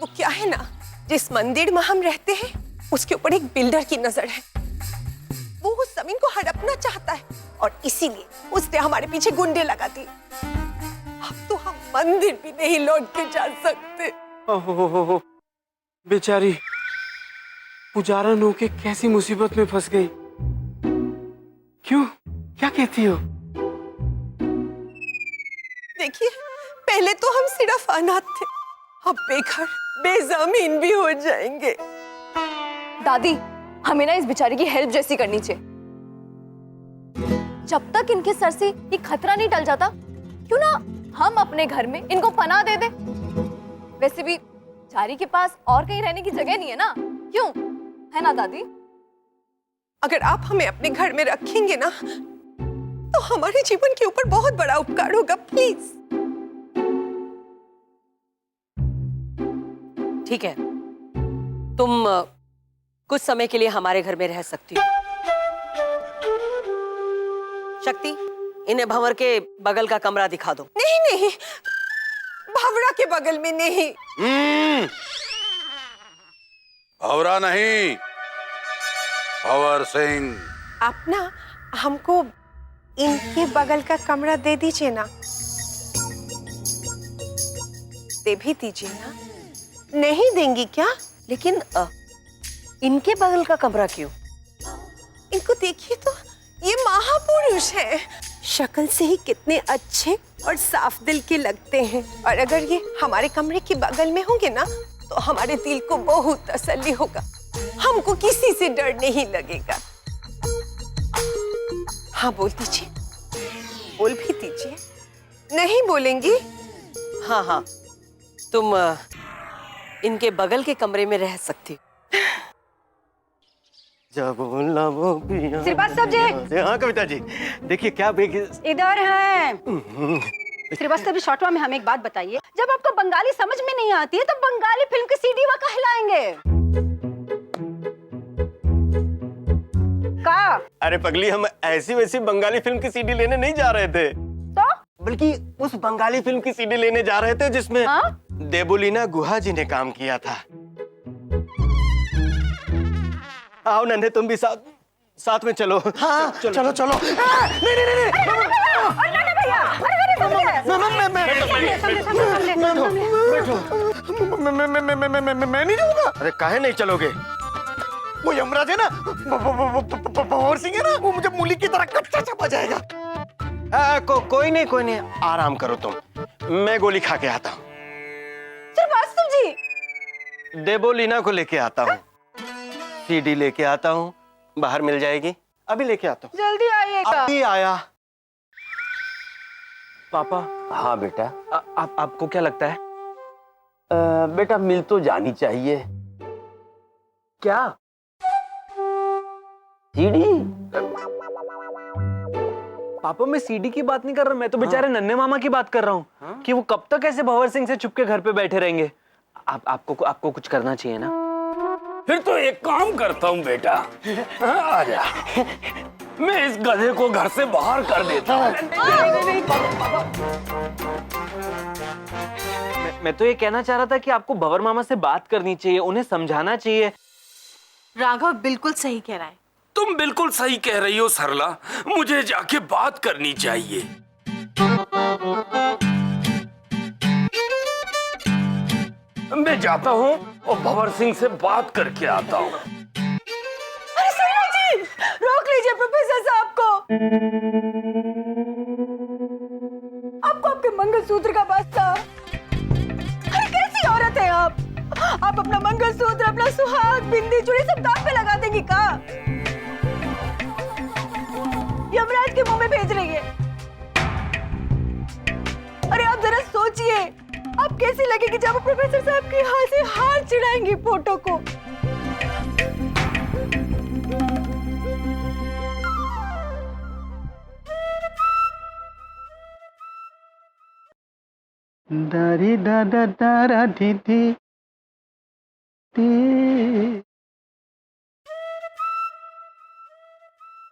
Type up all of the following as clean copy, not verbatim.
वो क्या है ना, जिस मंदिर में हम रहते हैं उसके ऊपर एक बिल्डर की नजर है। वो उस जमीन को हड़पना चाहता है और इसीलिए उसने हमारे पीछे गुंडे लगा दिए। अब तो हम मंदिर भी नहीं लौट के जा सकते। ओहो, बेचारी पुजारन होके कैसी मुसीबत में फंस गई। क्यों, क्या कहती हो? देखिए, पहले तो हम सिर्फ अनाथ थे, अब बेघर बेजमीन भी हो जाएंगे। दादी, हमें ना इस बेचारी की हेल्प जैसी करनी चाहिए। जब तक इनके सर से ये खतरा नहीं टल जाता, क्यों ना हम अपने घर में इनको पनाह दे दे। वैसे भी बेचारी के पास और कहीं रहने की जगह नहीं है ना, क्यों, है ना दादी? अगर आप हमें अपने घर में रखेंगे ना तो हमारे जीवन के ऊपर बहुत बड़ा उपकार होगा। प्लीज। ठीक है, तुम कुछ समय के लिए हमारे घर में रह सकती हो। शक्ति, इन्हें भंवर के बगल का कमरा दिखा दो। नहीं नहीं, भावरा के बगल में नहीं। भंवरा नहीं, भंवर सिंह। आप ना हमको इनके बगल का कमरा दे दीजिए ना। दे भी दीजिए ना। नहीं देंगी क्या? लेकिन इनके बगल का कमरा क्यों? इनको देखिए तो, ये महापुरुष हैं। शक्ल से ही कितने अच्छे और साफ दिल के लगते हैं, और अगर ये हमारे कमरे के बगल में होंगे ना तो हमारे दिल को बहुत तसल्ली होगा। हमको किसी से डर नहीं लगेगा। हाँ, बोल दीजिए, बोल भी दीजिए। नहीं बोलेंगी? हाँ हाँ, तुम इनके बगल के कमरे में रह सकती हो। श्रीवास्तव जी। हाँ कविता जी, देखिए क्या इधर हैं। श्रीवास्तव जी, शॉर्टवा में हमें एक बात बताइए, जब आपको बंगाली समझ में नहीं आती है तो बंगाली फिल्म की सीडी वहाँ कहलाएंगे का? अरे पगली, हम ऐसी वैसी बंगाली फिल्म की सीडी लेने नहीं जा रहे थे, तो बल्कि उस बंगाली फिल्म की सीडी लेने जा रहे थे जिसमें देबोलीना गुहा जी ने काम किया था। आओ नन्हे, तुम भी साथ में चलो। हाँ, चलो चलो। नहीं नहीं नहीं, मैं नहीं जाऊंगा। अरे काहे नहीं चलोगे? वो यमराज है ना, भंवर सिंह है ना, वो मुझे मूली की तरह कच्चा चबा जाएगा। कोई नहीं, आराम करो तुम, मैं गोली खा के आता हूँ। श्रीवास्तव जी, देबोलीना को लेके आता हूँ, सीडी लेके आता हूँ, बाहर मिल जाएगी, अभी लेके आता हूँ। जल्दी आइएगा। अभी आया। पापा। हाँ बेटा। आपको क्या लगता है? बेटा मिल तो जानी चाहिए। क्या? सीडी? पापा, मैं सीडी की बात नहीं कर रहा, मैं तो बेचारे नन्हे मामा की बात कर रहा हूँ कि वो कब तक ऐसे भंवर सिंह से छुप के घर पे बैठे रहेंगे। आपको कुछ करना चाहिए ना। फिर तो एक काम करता हूँ बेटा, आ जा, मैं इस गधे को घर से बाहर कर देता हूँ। मैं तो ये कहना चाह रहा था कि आपको भंवर मामा से बात करनी चाहिए, उन्हें समझाना चाहिए। राघव बिल्कुल सही कह रहा है। तुम बिल्कुल सही कह रही हो सरला, मुझे जाके बात करनी चाहिए। मैं जाता हूँ और भंवर सिंह से बात करके आता हूँ। अरे सैया जी, रोक लीजिए प्रोफेसर साहब को। आपको आपके मंगलसूत्र का वास्ता। अरे कैसी औरत है आप? आप अपना मंगलसूत्र, अपना सुहाग, बिंदी, चूड़ी सब दांव पे लगा देंगी का? यमराज के मुंह में भेज रही है। अरे आप जरा सोचिए, आप कैसी लगेगी जब प्रोफेसर साहब के हाथ से हार चिढ़ाएंगी फोटो को। दारी दादा दारा दीदी दी।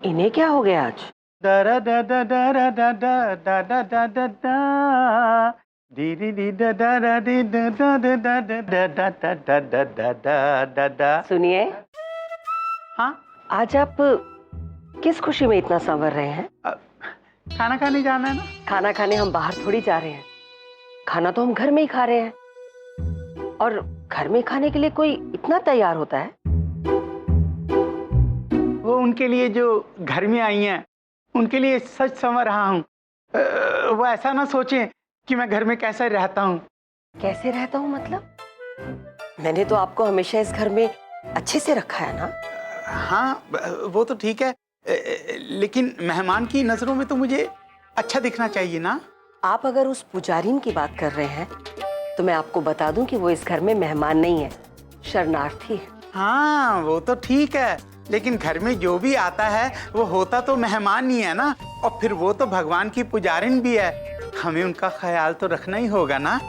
इन्हें क्या हो गया आज? दारा दादा दारा दादा दादा दादा दा। डी डी डी दा दा दा डी दा दा दा दा दा दा दा दा दा दा दा दा दा। सुनिए, हाँ, आज आप किस खुशी में इतना संवर रहे हैं? खाना खाने जाना है ना। खाना खाने हम बाहर थोड़ी जा रहे हैं, खाना तो हम घर में ही खा रहे हैं। और घर में खाने के लिए कोई इतना तैयार होता है? वो उनके लिए जो घर में आई हैं, उनके लिए सच संवर रहा हूँ। वो ऐसा ना सोचें कि मैं घर में कैसे रहता हूँ। कैसे रहता हूँ मतलब? मैंने तो आपको हमेशा इस घर में अच्छे से रखा है ना। हाँ, वो तो ठीक है, लेकिन मेहमान की नजरों में तो मुझे अच्छा दिखना चाहिए ना। आप अगर उस पुजारीन की बात कर रहे हैं तो मैं आपको बता दूं कि वो इस घर में मेहमान नहीं है, शरणार्थी है। हाँ, वो तो ठीक है, लेकिन घर में जो भी आता है वो होता तो मेहमान ही है ना। और फिर वो तो भगवान की पुजारिन भी है, हमें उनका ख्याल तो रखना ही होगा ना।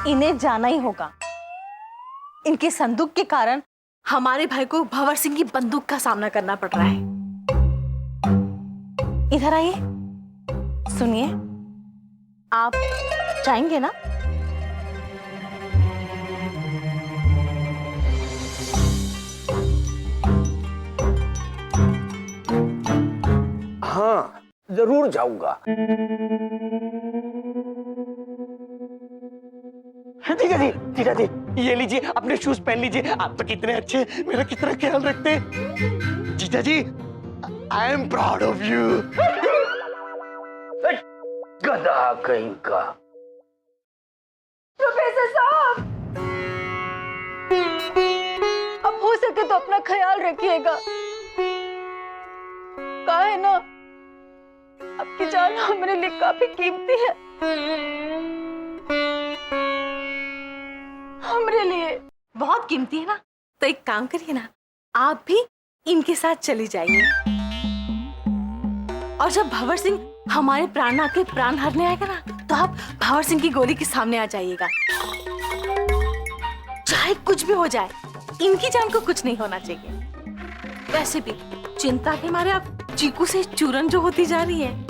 इन्हें जाना ही होगा। इनके संदूक के कारण हमारे भाई को भंवर सिंह की बंदूक का सामना करना पड़ रहा है। इधर आइए, सुनिए, आप जाएंगे ना? हाँ, जरूर जाऊंगा। जीजा जी, जीजा जी, ये लीजिए, अपने शूज पहन लीजिए। आप तो कितने अच्छे, मेरा कितना ख्याल रखते हैं। जीजा जी, I am proud of you. गधा कहीं का। प्रोफेसर साहब, अब हो सके तो अपना ख्याल रखिएगा। कहा है ना, आपकी जान हमारे लिए काफी कीमती है। हमारे लिए बहुत कीमती है ना। तो एक काम करिए ना, आप भी इनके साथ चली जाइए, और जब भंवर सिंह हमारे प्राण के प्राण हरने आएगा ना, तो आप भंवर सिंह की गोली के सामने आ जाइएगा। चाहे कुछ भी हो जाए, इनकी जान को कुछ नहीं होना चाहिए। वैसे भी चिंता के मारे आप चीकू से चूरन जो होती जा रही है।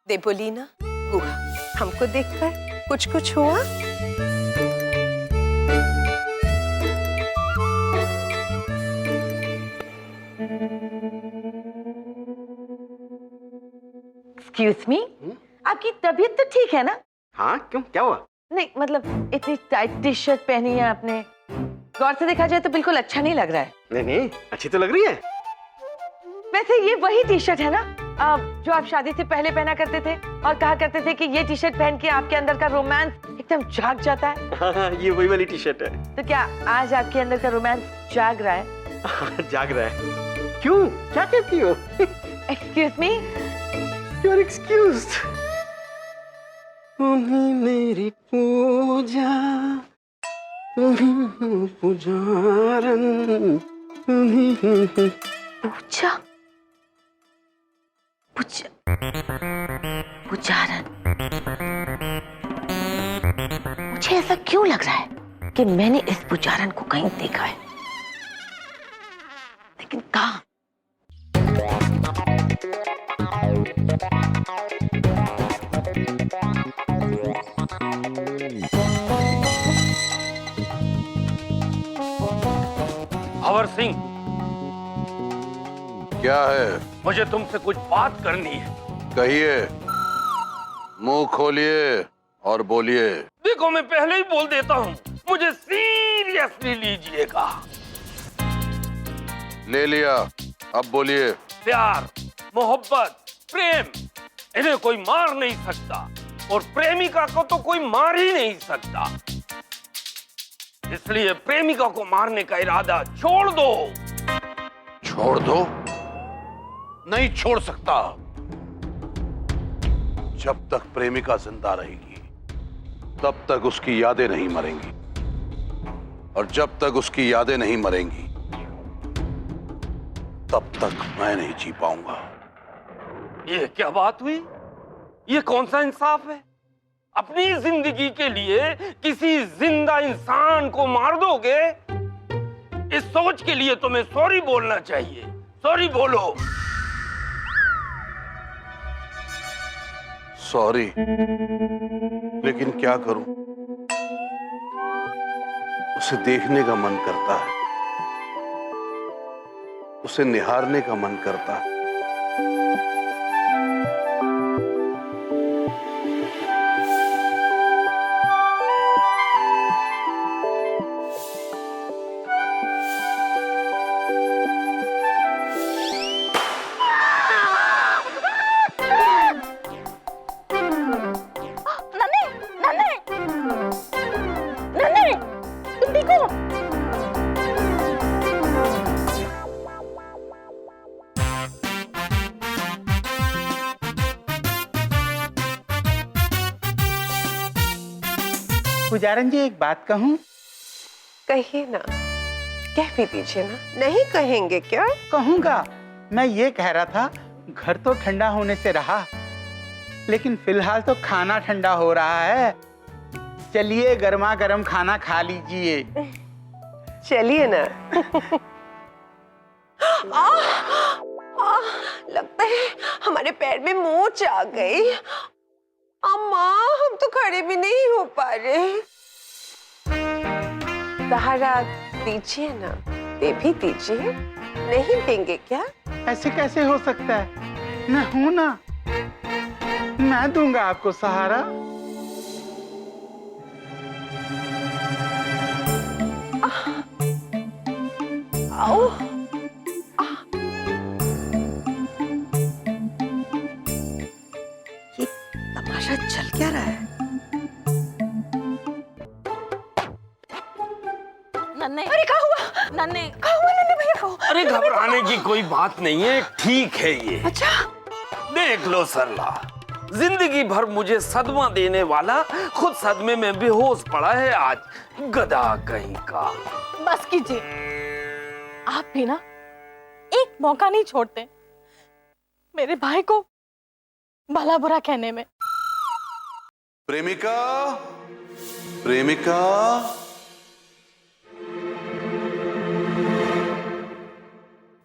देवोलीना, हुआ हमको देखकर कुछ हुआ? एक्सक्यूज मी, आपकी तबीयत तो ठीक है ना? हाँ, क्यों, क्या हुआ? नहीं मतलब इतनी टाइट टी शर्ट पहनी है आपने, गौर से देखा जाए तो बिल्कुल अच्छा नहीं लग रहा है। नहीं नहीं, अच्छी तो लग रही है। वैसे ये वही टी शर्ट है ना जो आप शादी से पहले पहना करते थे और कहा करते थे कि ये टी शर्ट पहन के आपके अंदर का रोमांस एकदम जाग जाता है। हाँ, ये वही वाली टी शर्ट है। तो क्या आज आपके अंदर का रोमांस जाग रहा है? जाग रहा है। क्यों, क्या कहती हो? Excuse me, you are excused. तुम्ही मेरी पूजा, तुम्ही पुजारन, तुम्ही पूजा पुजारन। मुझे ऐसा क्यों लग रहा है कि मैंने इस पुजारन को कहीं देखा है, लेकिन कहाँ? भंवर सिंह, क्या है? मुझे तुमसे कुछ बात करनी है। कहिए, मुंह खोलिए और बोलिए। देखो, मैं पहले ही बोल देता हूँ, मुझे सीरियसली लीजिएगा। ले लिया, अब बोलिए। प्यार, मोहब्बत, प्रेम, इन्हें कोई मार नहीं सकता, और प्रेमिका को तो कोई मार ही नहीं सकता। इसलिए प्रेमिका को मारने का इरादा छोड़ दो। छोड़ दो? नहीं छोड़ सकता। जब तक प्रेमिका जिंदा रहेगी, तब तक उसकी यादें नहीं मरेंगी, और जब तक उसकी यादें नहीं मरेंगी, तब तक मैं नहीं जी पाऊंगा। ये क्या बात हुई? ये कौन सा इंसाफ है? अपनी जिंदगी के लिए किसी जिंदा इंसान को मार दोगे? इस सोच के लिए तुम्हें सॉरी बोलना चाहिए। सॉरी बोलो। सॉरी, लेकिन क्या करूं? उसे देखने का मन करता है, उसे निहारने का मन करता है। पुजारन जी एक बात कहूं? कहिए ना, कह भी दीजिए ना। नहीं कहेंगे क्या? कहूंगा। मैं ये कह रहा था, घर तो ठंडा होने से रहा, लेकिन फिलहाल तो खाना ठंडा हो रहा है। चलिए गर्मा गर्म खाना खा लीजिए। चलिए ना। लगता है हमारे पैर में मोच आ गई। अम्मा, हम तो खड़े भी नहीं हो पा रहे। सहारा दीजिए ना, दे भी दीजिए। नहीं देंगे क्या? ऐसे कैसे हो सकता है? मैं हूं ना, मैं दूंगा आपको सहारा। आओ। ये तमाशा चल क्या रहा है? नन्हे, अरे क्या हुआ? नन्हे, क्या हुआ नन्हे भैया को? अरे घबराने की कोई बात नहीं है, ठीक है ये। अच्छा, देख लो सरला, जिंदगी भर मुझे सदमा देने वाला खुद सदमे में बेहोश पड़ा है आज, गधा कहीं का। बस कीजिए। आप भी ना एक मौका नहीं छोड़ते मेरे भाई को भला बुरा कहने में। प्रेमिका, प्रेमिका,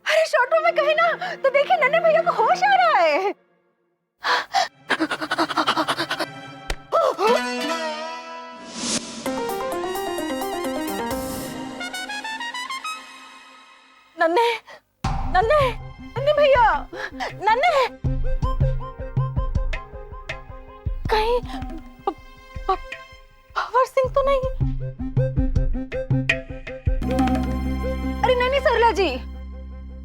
अरे शॉर्टो में कहीं ना तो देखिए नन्हे भैया को होश आ रहा है। नन्हे, नन्हे, नन्हे भैया, नन्हे, कहीं भंवर सिंह तो नहीं? अरे नहीं सरला जी,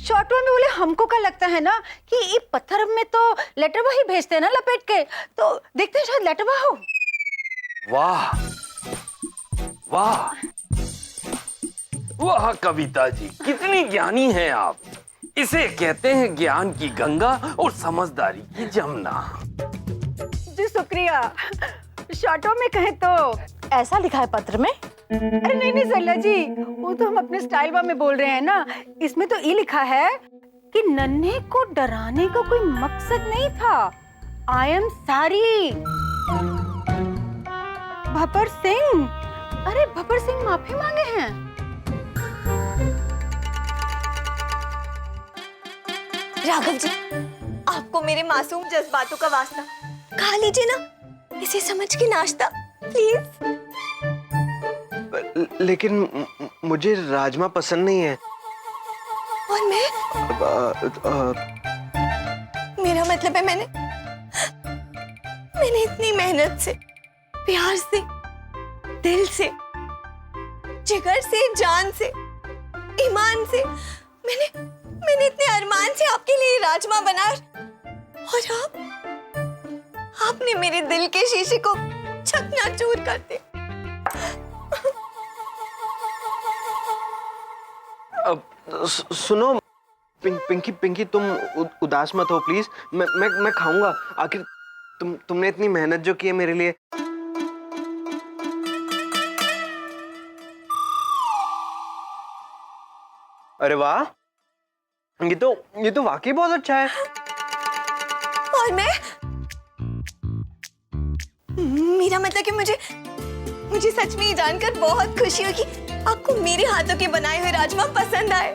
शॉर्ट में बोले हमको क्या लगता है ना कि ये पत्थर में तो लेटरबा ही भेजते हैं ना लपेट के, तो देखते हैं शायद लेटरबा हो। वाह वाह वाह कविता जी, कितनी ज्ञानी हैं आप। इसे कहते हैं ज्ञान की गंगा और समझदारी की जमुना। जी शुक्रिया। शॉर्टो में कहे तो ऐसा लिखा है पत्र में। अरे नहीं नहीं सरला जी, वो तो हम अपने स्टाइल में बोल रहे हैं ना। इसमें तो ये लिखा है कि नन्हे को डराने का कोई मकसद नहीं था। I am sorry. Bhapar Singh, अरे भपर सिंह माफी मांगे हैं। राघव जी, आपको मेरे मासूम जज्बातों का वास्ता, खा लीजिए ना इसे समझ के नाश्ता प्लीज। लेकिन मुझे राजमा पसंद नहीं है। और मैं मेरा मतलब है मैंने इतनी मेहनत से, प्यार से, दिल से, जिगर से, जान से, ईमान से, मैंने इतने अरमान से आपके लिए राजमा बना, और आपने मेरे दिल के शीशे को चकनाचूर कर दिया। सुनो पिंकी, तुम उदास मत हो प्लीज। मैं खाऊंगा। आखिर तुमने इतनी मेहनत जो की है मेरे लिए। अरे वाह, ये तो वाकई बहुत अच्छा है। और मैं मेरा मतलब कि मुझे सच में ये जानकर बहुत खुशी हुई कि आपको मेरे हाथों के बनाए हुए राजमा पसंद आए।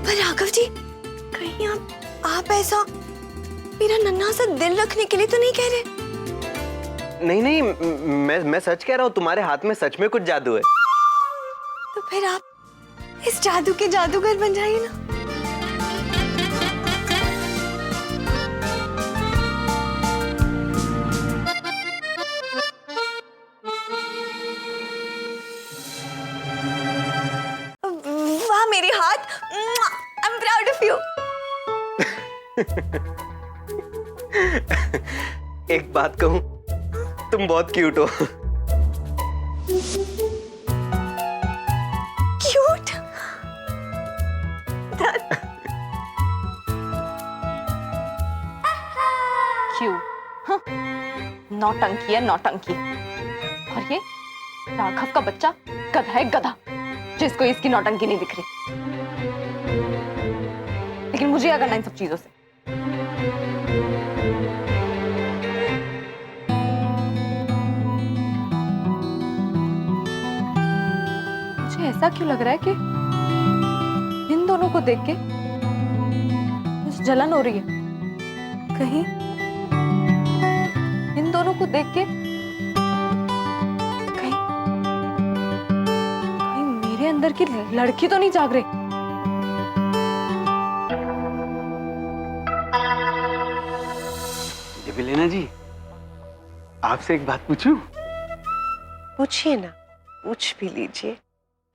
पर राघव जी, कहीं आप ऐसा मेरा नन्हा सा दिल रखने के लिए तो नहीं कह रहे? नहीं, मैं सच कह रहा हूँ, तुम्हारे हाथ में सच में कुछ जादू है। तो फिर आप इस जादू के जादूगर बन जाइए ना। वाह मेरे हाथ, आई एम प्राउड ऑफ यू। एक बात कहूँ, तुम बहुत क्यूट हो। क्यूट? क्यों? हाँ, नौटंकी है नौटंकी। और ये राघव का बच्चा गधा है गधा, जिसको इसकी नौटंकी नहीं दिख रही। लेकिन मुझे क्या करना इन सब चीजों से? मुझे ऐसा क्यों लग रहा है कि इन दोनों को देख के मुझे जलन हो रही है। कहीं इन दोनों को देख के कहीं मेरे अंदर की लड़की तो नहीं जाग रही। ये बिलेना जी, आपसे एक बात पूछूं? पूछिए ना, पूछ भी लीजिए।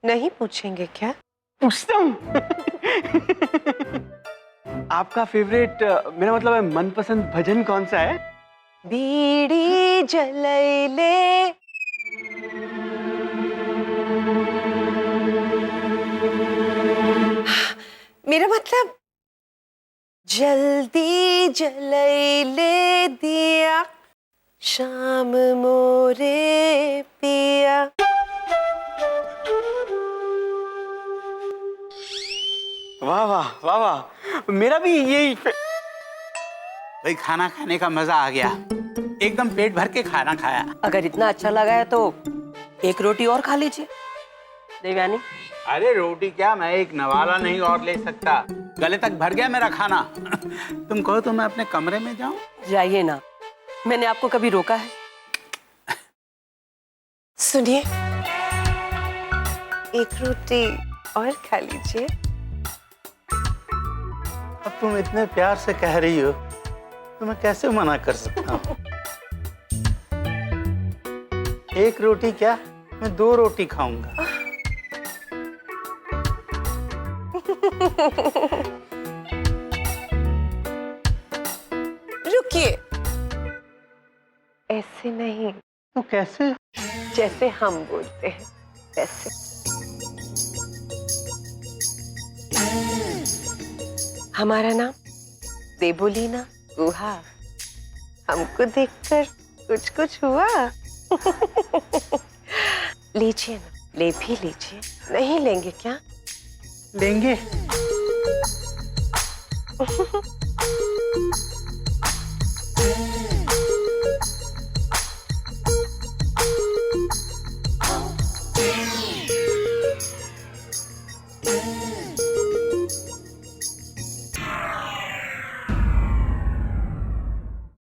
नहीं पूछेंगे क्या? पूछता हूँ। आपका फेवरेट, मेरा मतलब है मनपसंद भजन कौन सा है? बीड़ी जलैले मेरा मतलब जल्दी जलैले दिया शाम मोरे पिया। वाह वाह वाह वाह, मेरा भी यही भाई, खाना खाने का मजा आ गया। एकदम पेट भर के खाना खाया। अगर इतना अच्छा लगा है तो एक रोटी और खा लीजिए देवयानी। अरे रोटी क्या, मैं एक नवाला नहीं और ले सकता, गले तक भर गया मेरा खाना। तुम कहो तो मैं अपने कमरे में जाऊं? जाइए ना, मैंने आपको कभी रोका है? सुनिए, एक रोटी और खा लीजिए। अब तुम इतने प्यार से कह रही हो तो मैं कैसे मना कर सकता हूँ? एक रोटी क्या, मैं 2 रोटी खाऊंगा। रुकिए, ऐसे नहीं। तो कैसे? जैसे हम बोलते हैं वैसे। हमारा नाम देबोलीना गुहा। हमको देखकर कुछ कुछ हुआ। लीजिए ना, ले भी लीजिए। नहीं लेंगे क्या? लेंगे।